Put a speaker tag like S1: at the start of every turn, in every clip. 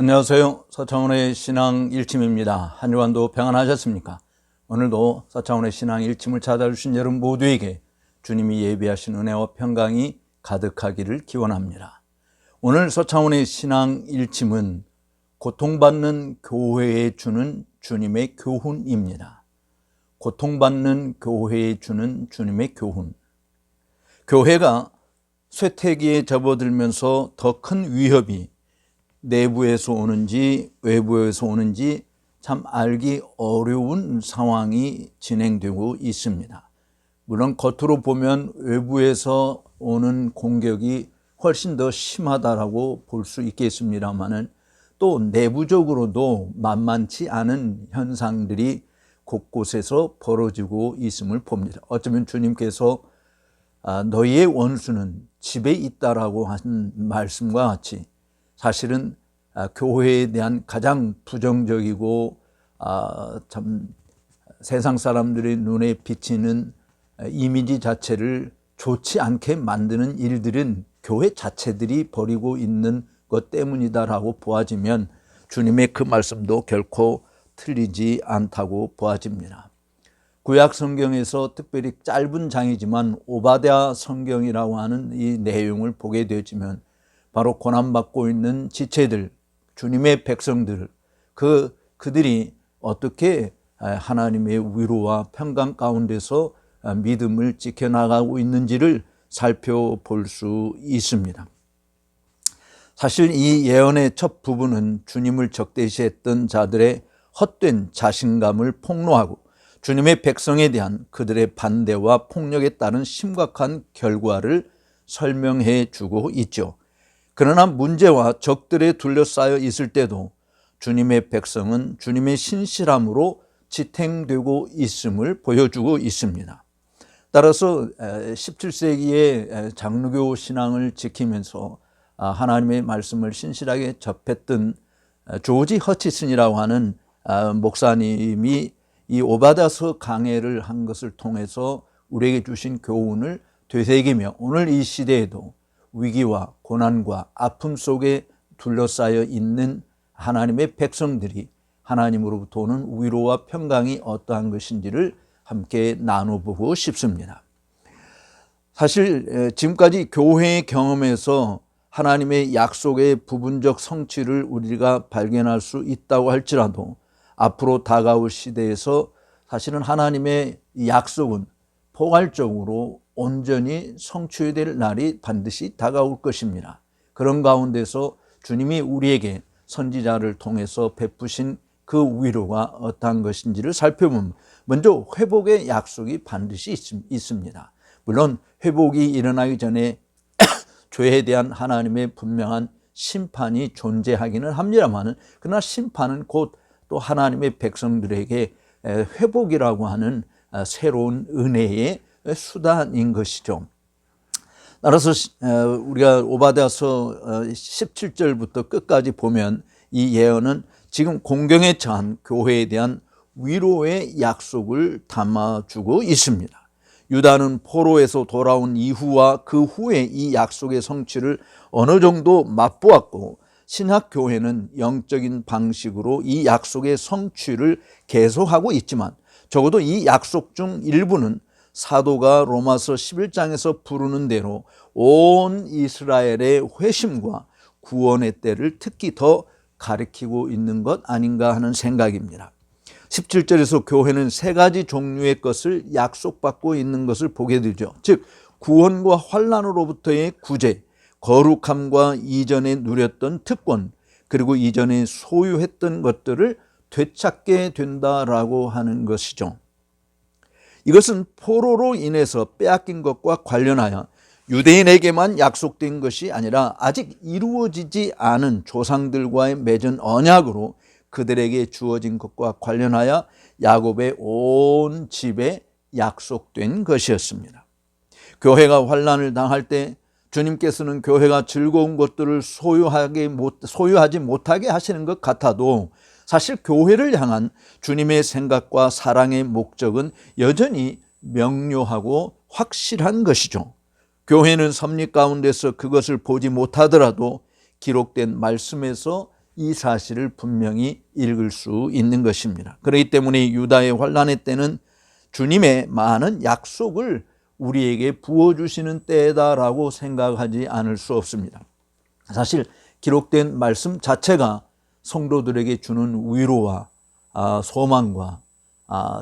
S1: 안녕하세요. 서창훈의 신앙 일침입니다. 한 주간도 평안하셨습니까? 오늘도 서창훈의 신앙 일침을 찾아주신 여러분 모두에게 주님이 예비하신 은혜와 평강이 가득하기를 기원합니다. 오늘 서창훈의 신앙 일침은 고통받는 교회에 주는 주님의 교훈입니다. 고통받는 교회에 주는 주님의 교훈. 교회가 쇠퇴기에 접어들면서 더 큰 위협이 내부에서 오는지 외부에서 오는지 참 알기 어려운 상황이 진행되고 있습니다. 물론 겉으로 보면 외부에서 오는 공격이 훨씬 더 심하다라고 볼 수 있겠습니다만은 또 내부적으로도 만만치 않은 현상들이 곳곳에서 벌어지고 있음을 봅니다. 어쩌면 주님께서 너희의 원수는 집에 있다라고 하신 말씀과 같이 사실은 교회에 대한 가장 부정적이고 참 세상 사람들의 눈에 비치는 이미지 자체를 좋지 않게 만드는 일들은 교회 자체들이 벌이고 있는 것 때문이다라고 보아지면 주님의 그 말씀도 결코 틀리지 않다고 보아집니다. 구약 성경에서 특별히 짧은 장이지만 오바댜 성경이라고 하는 이 내용을 보게 되어지면 바로 고난받고 있는 지체들, 주님의 백성들, 그들이 어떻게 하나님의 위로와 평강 가운데서 믿음을 지켜나가고 있는지를 살펴볼 수 있습니다. 사실 이 예언의 첫 부분은 주님을 적대시했던 자들의 헛된 자신감을 폭로하고 주님의 백성에 대한 그들의 반대와 폭력에 따른 심각한 결과를 설명해 주고 있죠. 그러나 문제와 적들에 둘러싸여 있을 때도 주님의 백성은 주님의 신실함으로 지탱되고 있음을 보여주고 있습니다. 따라서 17세기의 장로교 신앙을 지키면서 하나님의 말씀을 신실하게 접했던 조지 허치슨이라고 하는 목사님이 이 오바댜서 강해를 한 것을 통해서 우리에게 주신 교훈을 되새기며 오늘 이 시대에도 위기와 고난과 아픔 속에 둘러싸여 있는 하나님의 백성들이 하나님으로부터 오는 위로와 평강이 어떠한 것인지를 함께 나눠보고 싶습니다. 사실 지금까지 교회의 경험에서 하나님의 약속의 부분적 성취를 우리가 발견할 수 있다고 할지라도 앞으로 다가올 시대에서 사실은 하나님의 약속은 포괄적으로 온전히 성취될 날이 반드시 다가올 것입니다. 그런 가운데서 주님이 우리에게 선지자를 통해서 베푸신 그 위로가 어떠한 것인지를 살펴보면 먼저 회복의 약속이 반드시 있습니다. 물론 회복이 일어나기 전에 죄에 대한 하나님의 분명한 심판이 존재하기는 합니다만 그러나 심판은 곧 또 하나님의 백성들에게 회복이라고 하는 새로운 은혜의 수단인 것이죠. 따라서 우리가 오바댜서 17절부터 끝까지 보면 이 예언은 지금 공경에 처한 교회에 대한 위로의 약속을 담아주고 있습니다. 유다는 포로에서 돌아온 이후와 그 후에 이 약속의 성취를 어느 정도 맛보았고 신학교회는 영적인 방식으로 이 약속의 성취를 계속하고 있지만 적어도 이 약속 중 일부는 사도가 로마서 11장에서 부르는 대로 온 이스라엘의 회심과 구원의 때를 특히 더 가리키고 있는 것 아닌가 하는 생각입니다. 17절에서 교회는 세 가지 종류의 것을 약속받고 있는 것을 보게 되죠. 즉 구원과 환난으로부터의 구제, 거룩함과 이전에 누렸던 특권, 그리고 이전에 소유했던 것들을 되찾게 된다라고 하는 것이죠. 이것은 포로로 인해서 빼앗긴 것과 관련하여 유대인에게만 약속된 것이 아니라 아직 이루어지지 않은 조상들과의 맺은 언약으로 그들에게 주어진 것과 관련하여 야곱의 온 집에 약속된 것이었습니다. 교회가 환난을 당할 때 주님께서는 교회가 즐거운 것들을 소유하지 못하게 하시는 것 같아도 사실 교회를 향한 주님의 생각과 사랑의 목적은 여전히 명료하고 확실한 것이죠. 교회는 섭리 가운데서 그것을 보지 못하더라도 기록된 말씀에서 이 사실을 분명히 읽을 수 있는 것입니다. 그렇기 때문에 유다의 환난의 때는 주님의 많은 약속을 우리에게 부어주시는 때다라고 생각하지 않을 수 없습니다. 사실 기록된 말씀 자체가 성도들에게 주는 위로와 소망과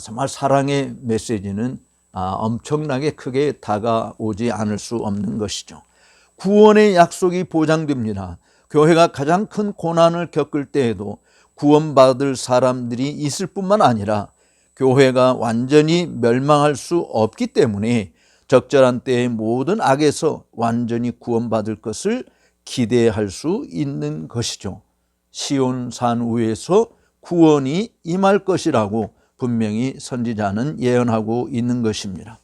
S1: 정말 사랑의 메시지는 엄청나게 크게 다가오지 않을 수 없는 것이죠. 구원의 약속이 보장됩니다. 교회가 가장 큰 고난을 겪을 때에도 구원받을 사람들이 있을 뿐만 아니라 교회가 완전히 멸망할 수 없기 때문에 적절한 때에 모든 악에서 완전히 구원받을 것을 기대할 수 있는 것이죠. 시온산 위에서 구원이 임할 것이라고 분명히 선지자는 예언하고 있는 것입니다.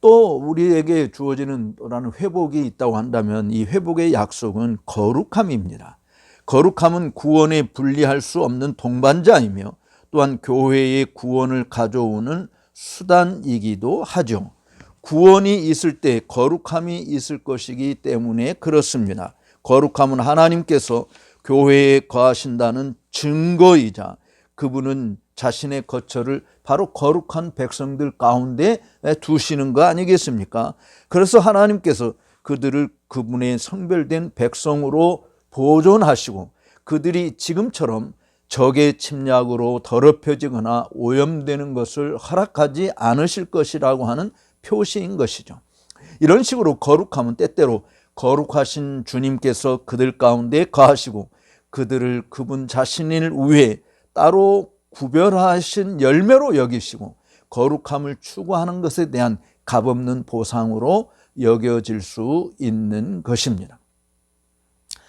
S1: 또 우리에게 주어지는 또다른 회복이 있다고 한다면 이 회복의 약속은 거룩함입니다. 거룩함은 구원에 분리할 수 없는 동반자이며 또한 교회의 구원을 가져오는 수단이기도 하죠. 구원이 있을 때 거룩함이 있을 것이기 때문에 그렇습니다. 거룩함은 하나님께서 교회에 거하신다는 증거이자 그분은 자신의 거처를 바로 거룩한 백성들 가운데 두시는 거 아니겠습니까? 그래서 하나님께서 그들을 그분의 성별된 백성으로 보존하시고 그들이 지금처럼 적의 침략으로 더럽혀지거나 오염되는 것을 허락하지 않으실 것이라고 하는 표시인 것이죠. 이런 식으로 거룩함은 때때로 거룩하신 주님께서 그들 가운데 거하시고 그들을 그분 자신을 위해 따로 구별하신 열매로 여기시고 거룩함을 추구하는 것에 대한 값없는 보상으로 여겨질 수 있는 것입니다.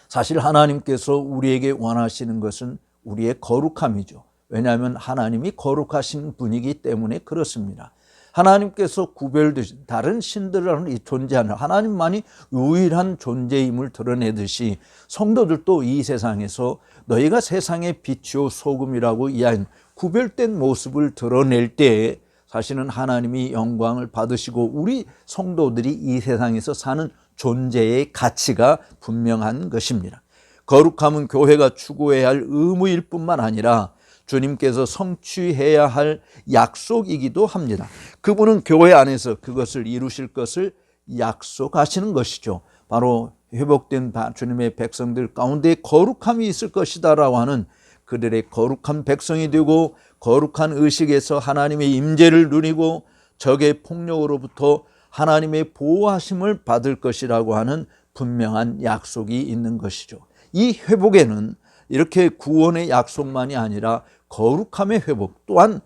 S1: 사실 하나님께서 우리에게 원하시는 것은 우리의 거룩함이죠. 왜냐하면 하나님이 거룩하신 분이기 때문에 그렇습니다. 하나님께서 구별되신 다른 신들은 존재하는 하나님만이 유일한 존재임을 드러내듯이 성도들도 이 세상에서 너희가 세상의 빛이요 소금이라고 이야기한 구별된 모습을 드러낼 때에 사실은 하나님이 영광을 받으시고 우리 성도들이 이 세상에서 사는 존재의 가치가 분명한 것입니다. 거룩함은 교회가 추구해야 할 의무일 뿐만 아니라 주님께서 성취해야 할 약속이기도 합니다. 그분은 교회 안에서 그것을 이루실 것을 약속하시는 것이죠. 바로 회복된 주님의 백성들 가운데 거룩함이 있을 것이다라고 하는 그들의 거룩한 백성이 되고 거룩한 의식에서 하나님의 임재를 누리고 적의 폭력으로부터 하나님의 보호하심을 받을 것이라고 하는 분명한 약속이 있는 것이죠. 이 회복에는 이렇게 구원의 약속만이 아니라 거룩함의 회복 또한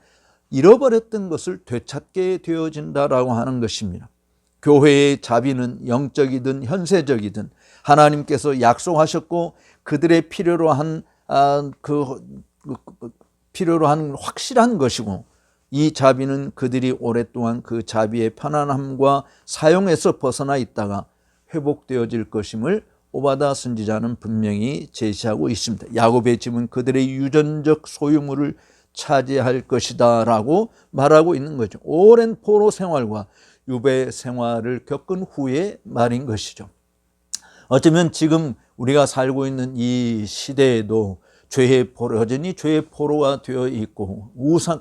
S1: 잃어버렸던 것을 되찾게 되어진다라고 하는 것입니다. 교회의 자비는 영적이든 현세적이든 하나님께서 약속하셨고 그들의 필요로 한 확실한 것이고 이 자비는 그들이 오랫동안 그 자비의 편안함과 사용에서 벗어나 있다가 회복되어질 것임을 오바다 선지자는 분명히 제시하고 있습니다. 야곱의 집은 그들의 유전적 소유물을 차지할 것이다 라고 말하고 있는 거죠. 오랜 포로 생활과 유배 생활을 겪은 후의 말인 것이죠. 어쩌면 지금 우리가 살고 있는 이 시대에도 여전히 죄의 포로가 되어 있고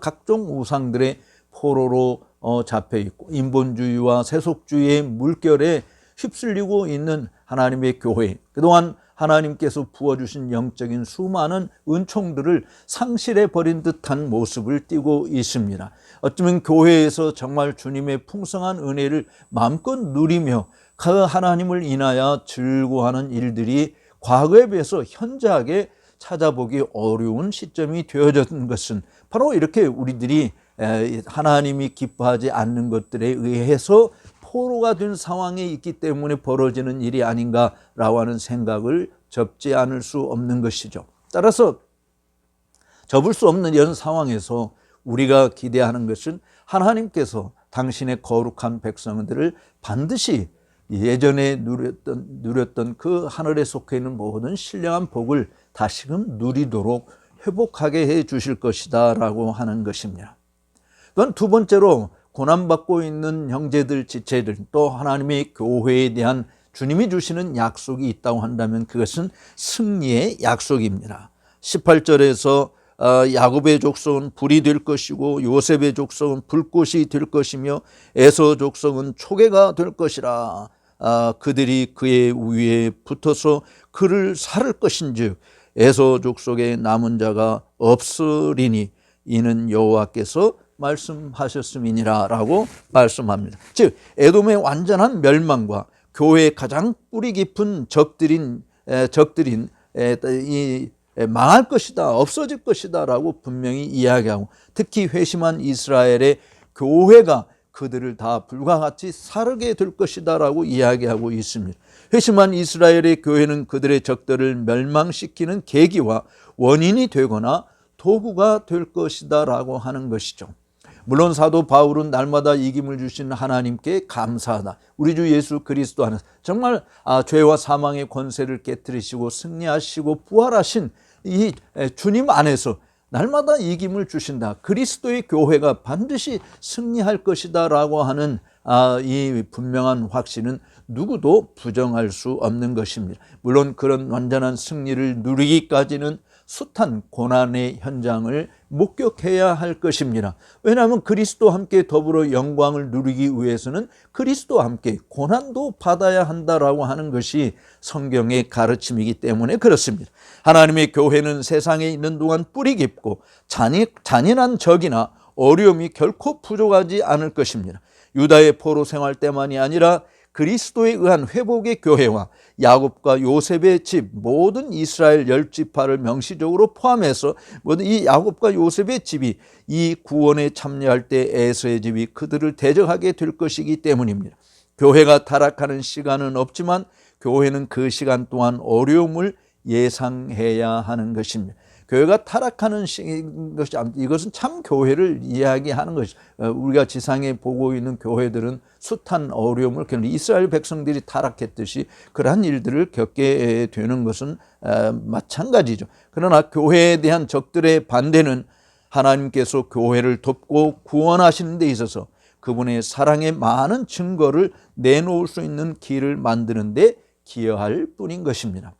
S1: 각종 우상들의 포로로 잡혀 있고 인본주의와 세속주의의 물결에 휩쓸리고 있는 하나님의 교회, 그동안 하나님께서 부어주신 영적인 수많은 은총들을 상실해버린 듯한 모습을 띠고 있습니다. 어쩌면 교회에서 정말 주님의 풍성한 은혜를 마음껏 누리며 그 하나님을 인하여 즐거워하는 일들이 과거에 비해서 현저하게 찾아보기 어려운 시점이 되어진 것은 바로 이렇게 우리들이 하나님이 기뻐하지 않는 것들에 의해서 포로가 된 상황에 있기 때문에 벌어지는 일이 아닌가라고 하는 생각을 접지 않을 수 없는 것이죠. 따라서 접을 수 없는 이런 상황에서 우리가 기대하는 것은 하나님께서 당신의 거룩한 백성들을 반드시 예전에 누렸던 그 하늘에 속해 있는 모든 신령한 복을 다시금 누리도록 회복하게 해 주실 것이다 라고 하는 것입니다. 그건 두 번째로 고난받고 있는 형제들, 지체들, 또 하나님의 교회에 대한 주님이 주시는 약속이 있다고 한다면 그것은 승리의 약속입니다. 18절에서 야곱의 족속은 불이 될 것이고 요셉의 족속은 불꽃이 될 것이며 에서 족속은 초계가 될 것이라. 그들이 그의 위에 붙어서 그를 살을 것인즉 에서 족속의 남은 자가 없으리니 이는 여호와께서 말씀하셨음이니라 라고 말씀합니다. 즉 에돔의 완전한 멸망과 교회의 가장 뿌리 깊은 적들인 이 망할 것이다, 없어질 것이다 라고 분명히 이야기하고, 특히 회심한 이스라엘의 교회가 그들을 다 불과 같이 사르게 될 것이다 라고 이야기하고 있습니다. 회심한 이스라엘의 교회는 그들의 적들을 멸망시키는 계기와 원인이 되거나 도구가 될 것이다 라고 하는 것이죠. 물론 사도 바울은 날마다 이김을 주시는 하나님께 감사하다. 우리 주 예수 그리스도 안에서 정말 죄와 사망의 권세를 깨뜨리시고 승리하시고 부활하신 이 주님 안에서 날마다 이김을 주신다. 그리스도의 교회가 반드시 승리할 것이다 라고 하는 이 분명한 확신은 누구도 부정할 수 없는 것입니다. 물론 그런 완전한 승리를 누리기까지는 숱한 고난의 현장을 목격해야 할 것입니다. 왜냐하면 그리스도와 함께 더불어 영광을 누리기 위해서는 그리스도와 함께 고난도 받아야 한다라고 하는 것이 성경의 가르침이기 때문에 그렇습니다. 하나님의 교회는 세상에 있는 동안 뿌리 깊고 잔인한 적이나 어려움이 결코 부족하지 않을 것입니다. 유다의 포로 생활 때만이 아니라 그리스도에 의한 회복의 교회와 야곱과 요셉의 집, 모든 이스라엘 10지파를 명시적으로 포함해서 모든 이 야곱과 요셉의 집이 이 구원에 참여할 때 에서의 집이 그들을 대적하게 될 것이기 때문입니다. 교회가 타락하는 시간은 없지만 교회는 그 시간 동안 어려움을 예상해야 하는 것입니다. 교회가 타락하는 것이, 이것은 참 교회를 이야기하는 것이죠. 우리가 지상에 보고 있는 교회들은 숱한 어려움을 겪는, 이스라엘 백성들이 타락했듯이 그러한 일들을 겪게 되는 것은 마찬가지죠. 그러나 교회에 대한 적들의 반대는 하나님께서 교회를 돕고 구원하시는 데 있어서 그분의 사랑의 많은 증거를 내놓을 수 있는 길을 만드는 데 기여할 뿐인 것입니다.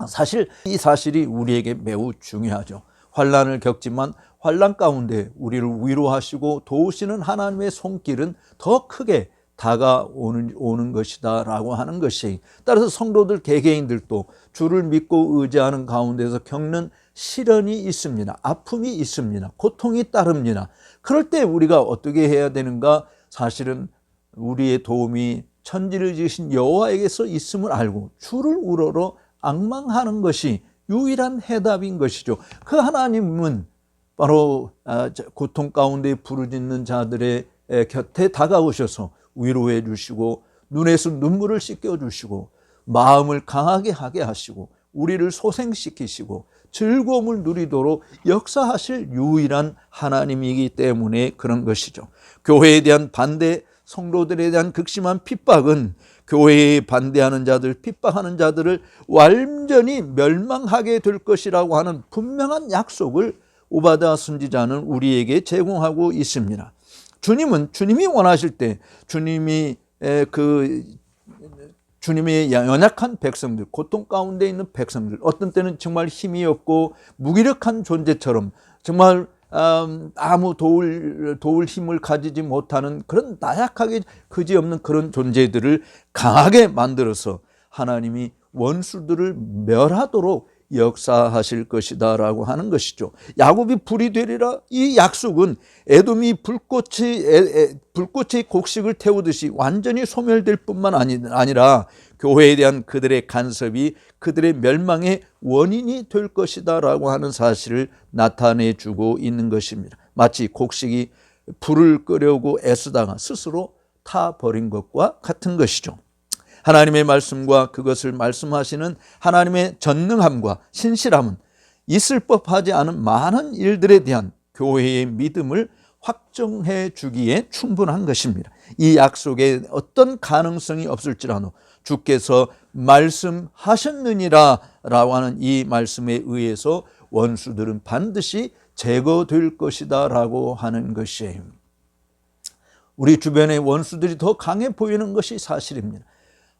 S1: 사실 이 사실이 우리에게 매우 중요하죠. 환난을 겪지만 환난 가운데 우리를 위로하시고 도우시는 하나님의 손길은 더 크게 다가오는 것이다 라고 하는 것이, 따라서 성도들 개개인들도 주를 믿고 의지하는 가운데서 겪는 시련이 있습니다. 아픔이 있습니다. 고통이 따릅니다. 그럴 때 우리가 어떻게 해야 되는가? 사실은 우리의 도움이 천지를 지으신 여호와에게서 있음을 알고 주를 우러러 앙망하는 것이 유일한 해답인 것이죠. 그 하나님은 바로 고통 가운데 부르짖는 자들의 곁에 다가오셔서 위로해 주시고 눈에서 눈물을 씻겨 주시고 마음을 강하게 하게 하시고 우리를 소생시키시고 즐거움을 누리도록 역사하실 유일한 하나님이기 때문에 그런 것이죠. 교회에 대한 반대, 성도들에 대한 극심한 핍박은 교회에 반대하는 자들, 핍박하는 자들을 완전히 멸망하게 될 것이라고 하는 분명한 약속을 오바댜 선지자는 우리에게 제공하고 있습니다. 주님이 원하실 때 주님이 주님의 연약한 백성들, 고통 가운데 있는 백성들, 어떤 때는 정말 힘이 없고 무기력한 존재처럼 정말 아무 도울 힘을 가지지 못하는 그런 나약하게 그지없는 그런 존재들을 강하게 만들어서 하나님이 원수들을 멸하도록 역사하실 것이다 라고 하는 것이죠. 야곱이 불이 되리라, 이 약속은 에돔이 불꽃의 곡식을 태우듯이 완전히 소멸될 뿐만 아니라 교회에 대한 그들의 간섭이 그들의 멸망의 원인이 될 것이다 라고 하는 사실을 나타내주고 있는 것입니다. 마치 곡식이 불을 끄려고 애쓰다가 스스로 타버린 것과 같은 것이죠. 하나님의 말씀과 그것을 말씀하시는 하나님의 전능함과 신실함은 있을 법하지 않은 많은 일들에 대한 교회의 믿음을 확정해 주기에 충분한 것입니다. 이 약속에 어떤 가능성이 없을지라도 주께서 말씀하셨느니라 라고 하는 이 말씀에 의해서 원수들은 반드시 제거될 것이다 라고 하는 것이에요. 우리 주변의 원수들이 더 강해 보이는 것이 사실입니다.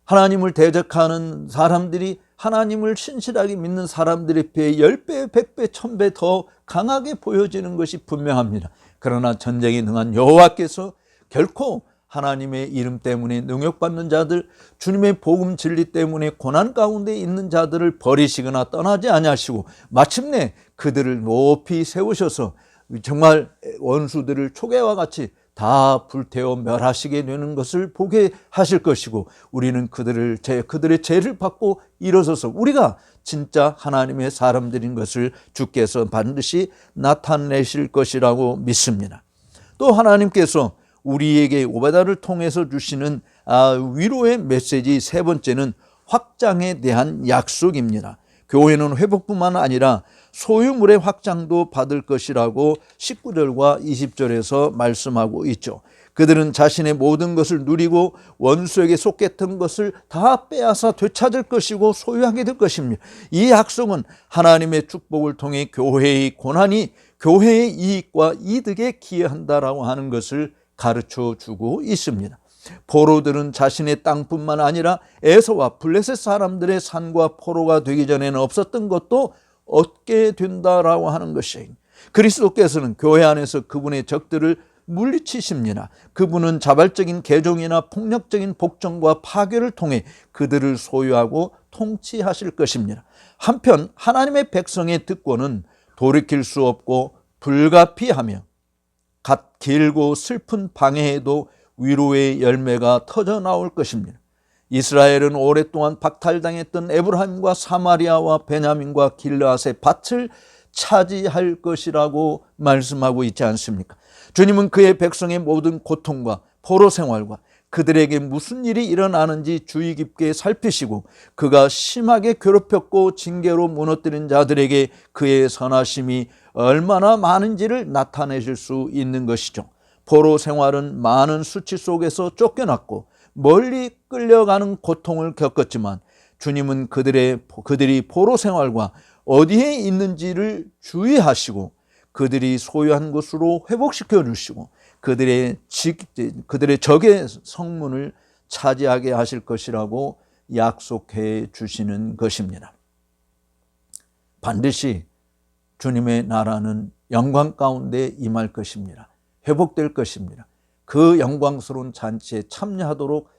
S1: 하나님을 대적하는 사람들이 하나님을 신실하게 믿는 사람들에 비해 10배, 100배, 1000배 더 강하게 보여지는 것이 분명합니다. 그러나 전쟁에 능한 여호와께서 결코 하나님의 이름 때문에 능욕받는 자들, 주님의 복음 진리 때문에 고난 가운데 있는 자들을 버리시거나 떠나지 아니하시고 마침내 그들을 높이 세우셔서 정말 원수들을 초계와 같이 다 불태워 멸하시게 되는 것을 보게 하실 것이고, 우리는 그들의 죄를 받고 일어서서 우리가 진짜 하나님의 사람들인 것을 주께서 반드시 나타내실 것이라고 믿습니다. 또 하나님께서 우리에게 오베다를 통해서 주시는 위로의 메시지 세 번째는 확장에 대한 약속입니다. 교회는 회복뿐만 아니라 소유물의 확장도 받을 것이라고 19절과 20절에서 말씀하고 있죠. 그들은 자신의 모든 것을 누리고 원수에게 속했던 것을 다 빼앗아 되찾을 것이고 소유하게 될 것입니다. 이 약속은 하나님의 축복을 통해 교회의 고난이 교회의 이익과 이득에 기여한다라고 하는 것을 가르쳐 주고 있습니다. 포로들은 자신의 땅뿐만 아니라 에서와 블레셋 사람들의 산과 포로가 되기 전에는 없었던 것도 얻게 된다라고 하는 것이, 그리스도께서는 교회 안에서 그분의 적들을 물리치십니다. 그분은 자발적인 개종이나 폭력적인 복종과 파괴를 통해 그들을 소유하고 통치하실 것입니다. 한편 하나님의 백성의 특권은 돌이킬 수 없고 불가피하며 갓 길고 슬픈 방해에도 위로의 열매가 터져 나올 것입니다. 이스라엘은 오랫동안 박탈당했던 에브라임과 사마리아와 베냐민과 길르앗의 밭을 차지할 것이라고 말씀하고 있지 않습니까? 주님은 그의 백성의 모든 고통과 포로 생활과 그들에게 무슨 일이 일어나는지 주의 깊게 살피시고, 그가 심하게 괴롭혔고 징계로 무너뜨린 자들에게 그의 선하심이 얼마나 많은지를 나타내실 수 있는 것이죠. 포로 생활은 많은 수치 속에서 쫓겨났고 멀리 끌려가는 고통을 겪었지만, 주님은 그들이 포로 생활과 어디에 있는지를 주의하시고 그들이 소유한 곳으로 회복시켜 주시고 그들의 적의 성문을 차지하게 하실 것이라고 약속해 주시는 것입니다. 반드시 주님의 나라는 영광 가운데 임할 것입니다. 회복될 것입니다. 그 영광스러운 잔치에 참여하도록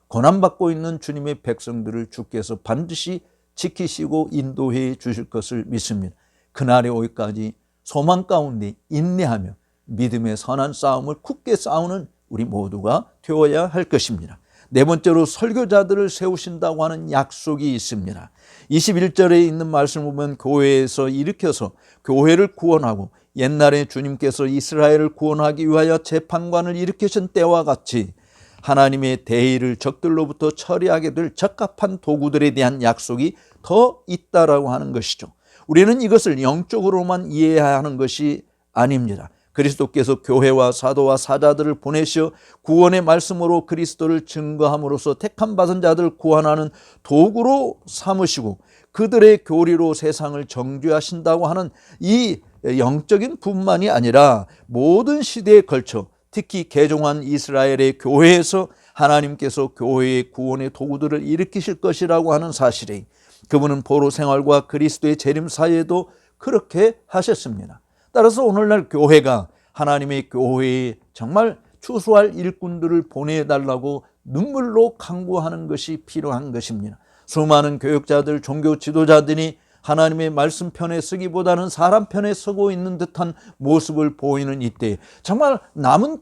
S1: 고난받고 있는 주님의 백성들을 주께서 반드시 지키시고 인도해 주실 것을 믿습니다. 그날이 오기까지 소망 가운데 인내하며 믿음의 선한 싸움을 굳게 싸우는 우리 모두가 되어야 할 것입니다. 네 번째로 설교자들을 세우신다고 하는 약속이 있습니다. 21절에 있는 말씀을 보면 교회에서 일으켜서 교회를 구원하고 옛날에 주님께서 이스라엘을 구원하기 위하여 재판관을 일으키신 때와 같이 하나님의 대의를 적들로부터 처리하게 될 적합한 도구들에 대한 약속이 더 있다라고 하는 것이죠. 우리는 이것을 영적으로만 이해해야 하는 것이 아닙니다. 그리스도께서 교회와 사도와 사자들을 보내시어 구원의 말씀으로 그리스도를 증거함으로써 택함 받은 자들을 구원하는 도구로 삼으시고 그들의 교리로 세상을 정죄하신다고 하는 이 영적인 분만이 아니라 모든 시대에 걸쳐 특히 개종한 이스라엘의 교회에서 하나님께서 교회의 구원의 도구들을 일으키실 것이라고 하는 사실이, 그분은 포로 생활과 그리스도의 재림 사이에도 그렇게 하셨습니다. 따라서 오늘날 교회가 하나님의 교회에 정말 추수할 일꾼들을 보내달라고 눈물로 강구하는 것이 필요한 것입니다. 수많은 교육자들, 종교 지도자들이 하나님의 말씀 편에 서기보다는 사람 편에 서고 있는 듯한 모습을 보이는 이때 정말 남은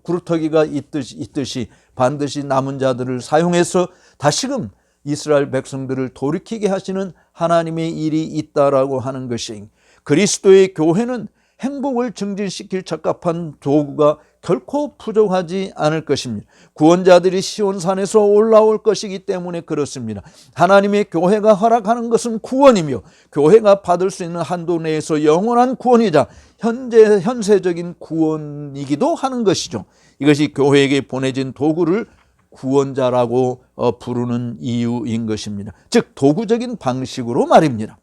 S1: 구루터기가 있듯이 반드시 남은 자들을 사용해서 다시금 이스라엘 백성들을 돌이키게 하시는 하나님의 일이 있다라고 하는 것이, 그리스도의 교회는 행복을 증진시킬 적합한 도구가 결코 부족하지 않을 것입니다. 구원자들이 시온산에서 올라올 것이기 때문에 그렇습니다. 하나님의 교회가 허락하는 것은 구원이며 교회가 받을 수 있는 한도 내에서 영원한 구원이자 현세적인 구원이기도 하는 것이죠. 이것이 교회에게 보내진 도구를 구원자라고 부르는 이유인 것입니다. 즉 도구적인 방식으로 말입니다.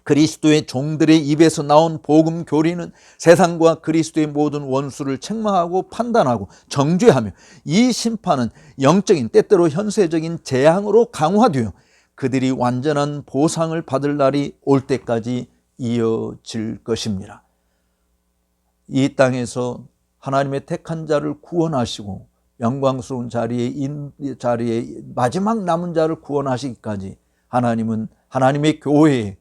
S1: 그리스도의 종들의 입에서 나온 복음 교리는 세상과 그리스도의 모든 원수를 책망하고 판단하고 정죄하며, 이 심판은 영적인, 때때로 현세적인 재앙으로 강화되어 그들이 완전한 보상을 받을 날이 올 때까지 이어질 것입니다. 이 땅에서 하나님의 택한 자를 구원하시고 영광스러운 자리에 마지막 남은 자를 구원하시기까지 하나님은 하나님의 교회의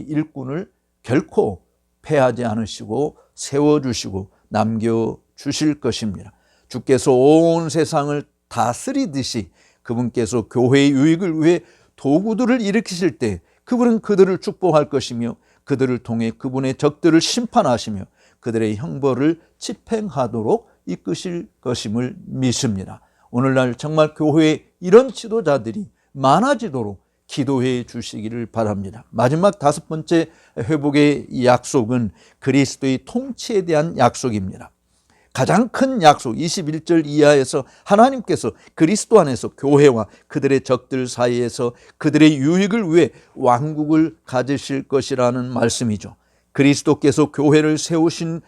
S1: 일꾼을 결코 패하지 않으시고 세워주시고 남겨주실 것입니다. 주께서 온 세상을 다스리듯이 그분께서 교회의 유익을 위해 도구들을 일으키실 때 그분은 그들을 축복할 것이며, 그들을 통해 그분의 적들을 심판하시며 그들의 형벌을 집행하도록 이끄실 것임을 믿습니다. 오늘날 정말 교회에 이런 지도자들이 많아지도록 기도해 주시기를 바랍니다. 마지막 5번째 회복의 약속은 그리스도의 통치에 대한 약속입니다. 가장 큰 약속 21절 이하에서 하나님께서 그리스도 안에서 교회와 그들의 적들 사이에서 그들의 유익을 위해 왕국을 가지실 것이라는 말씀이죠. 그리스도께서 교회를 세우신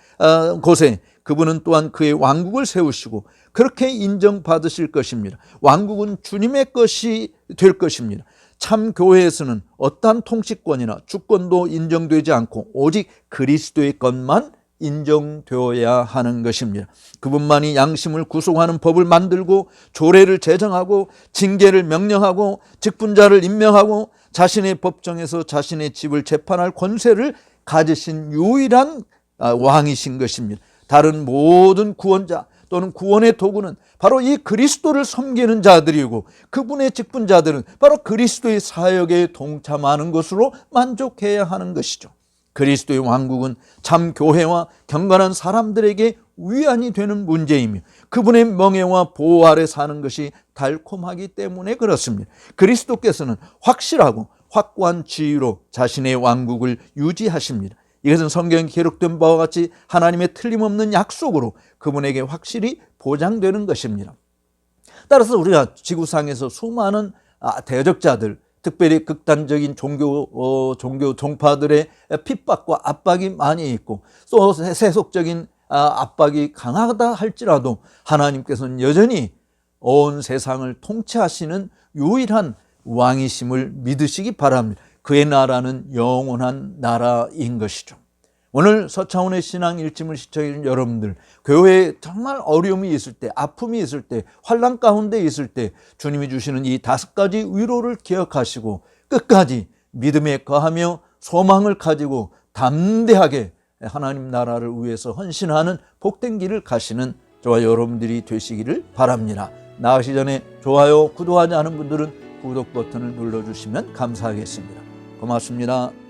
S1: 곳에 그분은 또한 그의 왕국을 세우시고 그렇게 인정받으실 것입니다. 왕국은 주님의 것이 될 것입니다. 참 교회에서는 어떠한 통치권이나 주권도 인정되지 않고 오직 그리스도의 것만 인정되어야 하는 것입니다. 그분만이 양심을 구속하는 법을 만들고 조례를 제정하고 징계를 명령하고 직분자를 임명하고 자신의 법정에서 자신의 집을 재판할 권세를 가지신 유일한 왕이신 것입니다. 다른 모든 구원자 또는 구원의 도구는 바로 이 그리스도를 섬기는 자들이고, 그분의 직분자들은 바로 그리스도의 사역에 동참하는 것으로 만족해야 하는 것이죠. 그리스도의 왕국은 참 교회와 경건한 사람들에게 위안이 되는 문제이며 그분의 명예와 보호 아래 사는 것이 달콤하기 때문에 그렇습니다. 그리스도께서는 확실하고 확고한 지위로 자신의 왕국을 유지하십니다. 이것은 성경에 기록된 바와 같이 하나님의 틀림없는 약속으로 그분에게 확실히 보장되는 것입니다. 따라서 우리가 지구상에서 수많은 대적자들, 특별히 극단적인 종교 종파들의 핍박과 압박이 많이 있고 또 세속적인 압박이 강하다 할지라도 하나님께서는 여전히 온 세상을 통치하시는 유일한 왕이심을 믿으시기 바랍니다. 그의 나라는 영원한 나라인 것이죠. 오늘 서차원의 신앙 일침을 시청해주신 여러분들, 교회에 정말 어려움이 있을 때, 아픔이 있을 때, 환난 가운데 있을 때 주님이 주시는 이 5가지 위로를 기억하시고 끝까지 믿음에 거하며 소망을 가지고 담대하게 하나님 나라를 위해서 헌신하는 복된 길을 가시는 저와 여러분들이 되시기를 바랍니다. 나가기 전에 좋아요, 구독하지 않은 분들은 구독 버튼을 눌러주시면 감사하겠습니다. 고맙습니다.